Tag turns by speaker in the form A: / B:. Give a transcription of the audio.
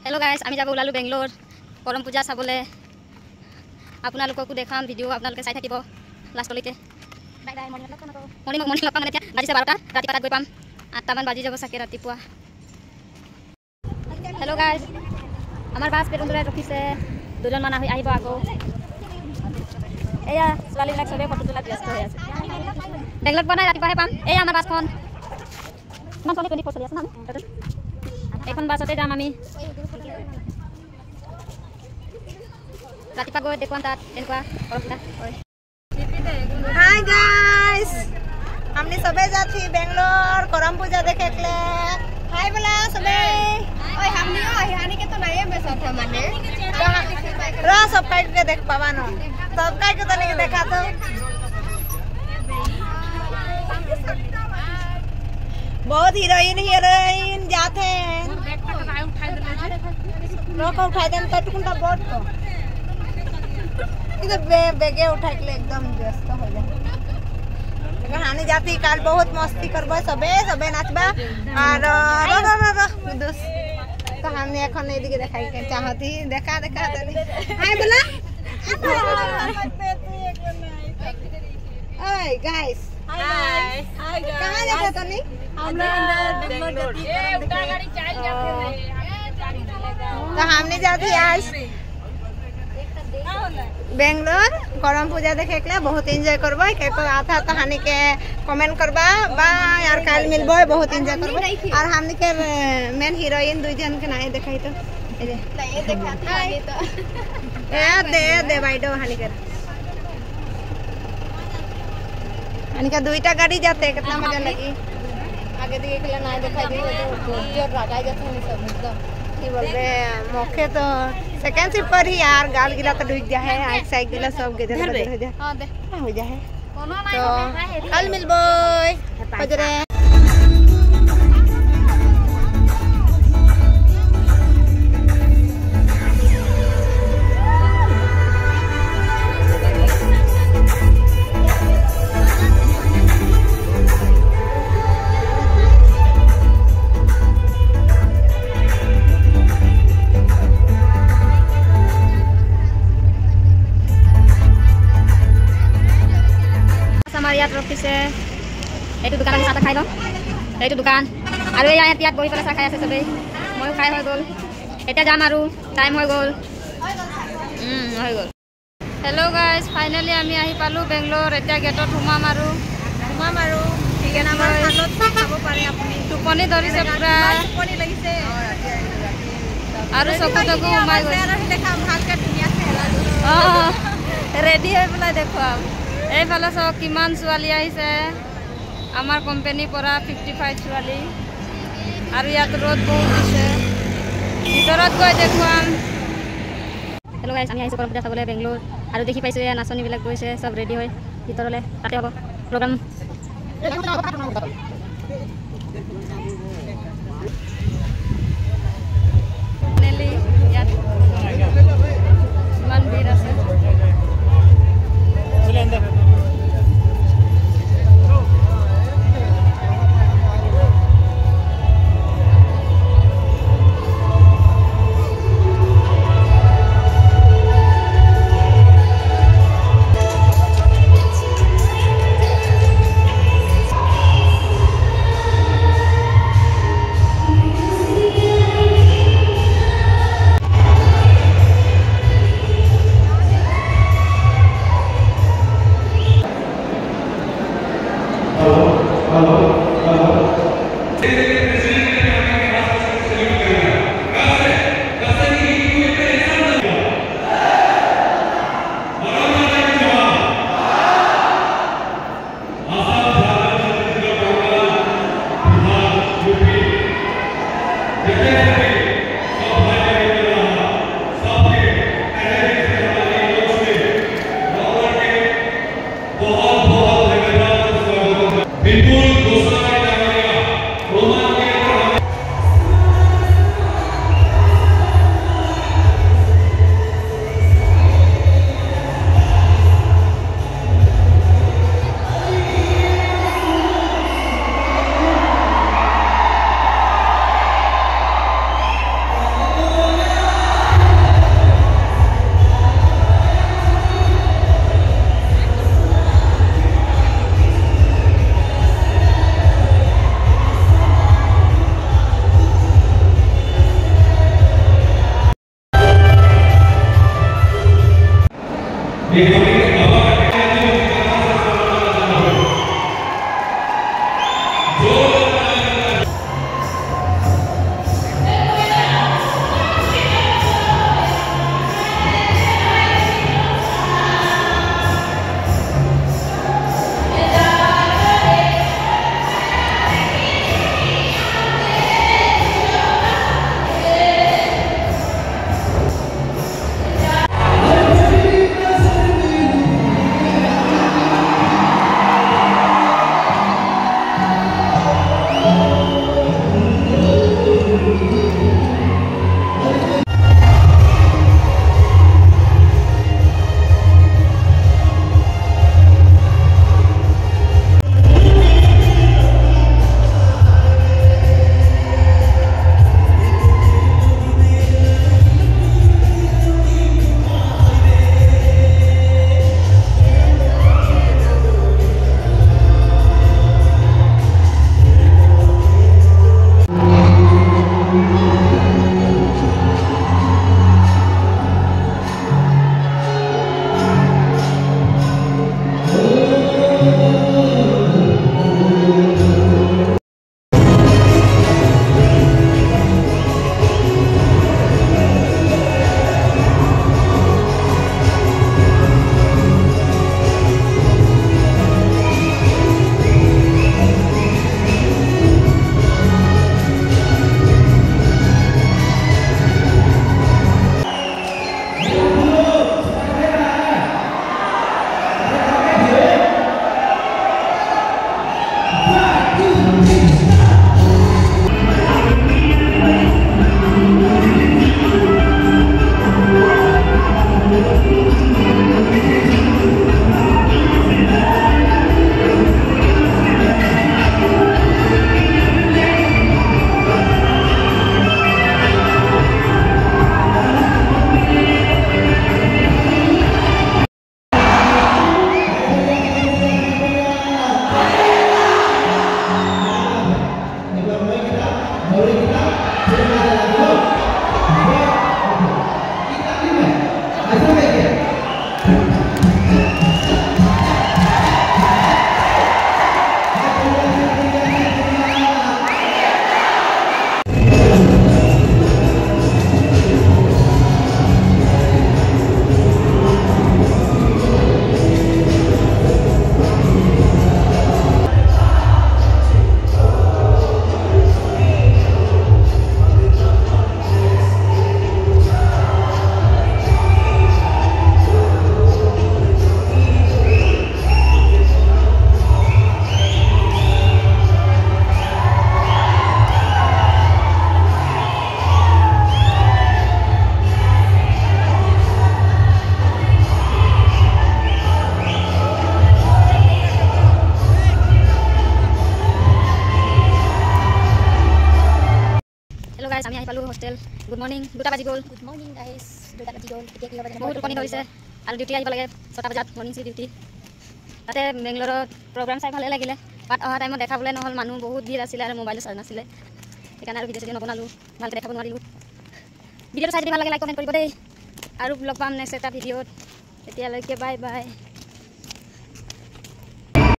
A: Hello guys, আমি যাব ওলালো বেংলোর করম পূজা চাবলৈ। আপোনালোককো দেখাম ভিডিঅ', আপোনালোকে চাই থাকিব লাষ্টলৈকে। Bye bye. মৰ্ণিং লগ পাম। এতিয়া বাজিছে 12টা, ৰাতিপুৱা তাত গৈ পাম 8টামান বাজি যাব চাগে ৰাতিপুৱা। হেল্ল' গাইস, আমাৰ বাছ পেটুনজোৰাই ৰখিছে, দুজনমান আহিব আকৌ। এয়া ছোৱালীবিলাক চবেই ফটো তোলাত ব্যস্ত হৈ আছে। বেংলোৰত পোৱা নাই, ৰাতিপুৱাহে পাম। এয়া আমাৰ বাছখন, ইমান ছোৱালী 24 চলি আছে না। এখন বাছতে যাম আমি। रातिपुवा गए देखो तात एनका करमटा ओय।
B: हाय गाइस, हमने सबे जाती बेंगलोर करम पूजा देखे के। हाय बोला सबे। ओय हमनी हानी के तो नहीं में सब माने रा सब काई के देख पावा न, सब काई के तो नहीं देखा तो। बहुत हीरोइन जाते हैं। रोक उठाई देन तो टुकुंटा बोट को इधर बेगे उठा के एकदम व्यस्त हो जाए। हानि जाती काल बहुत मस्ती करबो, सबे सबे नाचबा और रो रो रो रो दोस। तो हमने এখন এদিকে দেখাই के चाहती देखा देखा तनी। हाय बोला। ओए गाइस, हाय हाय गाइस। कहां जाते तनी? हम अंदर बेंगलोर जाती। ए उठा गाड़ी चल जाते हैं। तो हमने जाती आज बेंगलोर करम पूजा देखे के बहुत एंजॉय करबो। के को आता तो हानि के कमेंट करबा बा यार काल मिलबो, बहुत एंजॉय करबो। और हमनी के मेन हीरोइन दुई जन के नाय देखाई तो ए देखा आगे तो ए दे बाइडो हानि के दुईटा गाड़ी जाते कितना मजा लगी। आगे दिखे के नाय देखाई दी तो जोर लगाई जाते हैं सब एकदम की बोलबे मौके तो सेकंड सीट पर ही यार गाल गिला तो डूब जाए, एक साइड गिला सब गिर हो जाए। हां दे हो जाए तो कल मिलबो बजरे।
A: ইয়াত ৰখিছে, এইটো দোকানত চাহ খাই লওঁ। এইটো দোকান আৰু ইয়াত বহি পেলাই চাহ খাই আছে চবেই। ময়ো খাই হৈ গ'ল, এতিয়া যাম আৰু টাইম হৈ গ'ল হৈ গ'ল। হেল্ল' গাইজ, ফাইনেলি আমি আহি পালোঁ বেংলোৰ। এতিয়া গেটত সোমাম আৰু টিকেট আমাৰ হালত চাব পাৰে আপুনি। টোপনি ধৰিছে পুৰা, টোপনি লাগিছে আৰু চকু তকু সোমাই গৈছে। অঁ ৰেডি হৈ পেলাই দেখুৱাম। এইফালে চাওক কিমান ছোৱালী আহিছে আমাৰ কোম্পানীৰ পৰা, 55 ছোৱালী। আৰু ইয়াত ৰ'দ বহুত দিছে, ভিতৰত গৈ দেখুৱাম। হেল্ল' গাইজ, আমি আহিছোঁ কৰম পূজা চাবলৈ বেংলোৰ। আৰু দেখি পাইছোঁ এয়া নাচনীবিলাক গৈছে চব ৰেডি হৈ ভিতৰলৈ, তাতে হ'ব প্ৰগ্ৰাম। ইয়াত ইমান ভিৰ আছে। গাইজ আমি আহি পালোঁ হোষ্টেল। Good morning. 2টা বাজি গ'ল।
B: Good morning guys. 2টা বাজি গ'ল। এতিয়া কি হ'ব জানো?
A: বহুত টোপনি ধৰিছে আৰু ডিউটি আহিব লাগে 6টা বজাত, মৰ্ণিং চিফ্ট ডিউটি। তাতে বেংগলোৰত প্ৰগ্ৰাম চাই ভালে লাগিলে। বাট অহা টাইমত দেখাবলৈ নহ'ল, মানুহ বহুত ভিৰ আছিলে আৰু মোবাইলো চাৰ্জ নাছিলে, সেইকাৰণে আৰু ভিডিঅ' চিডিঅ' নবনালোঁ, ভালকৈ দেখাব নোৱাৰিলোঁ। ভিডিঅ'টো চাই যদি ভাল লাগে লাইক কমেণ্ট কৰিব দেই, আৰু লগ পাম নেক্সট এটা ভিডিঅ'ত। তেতিয়ালৈকে বাই বাই।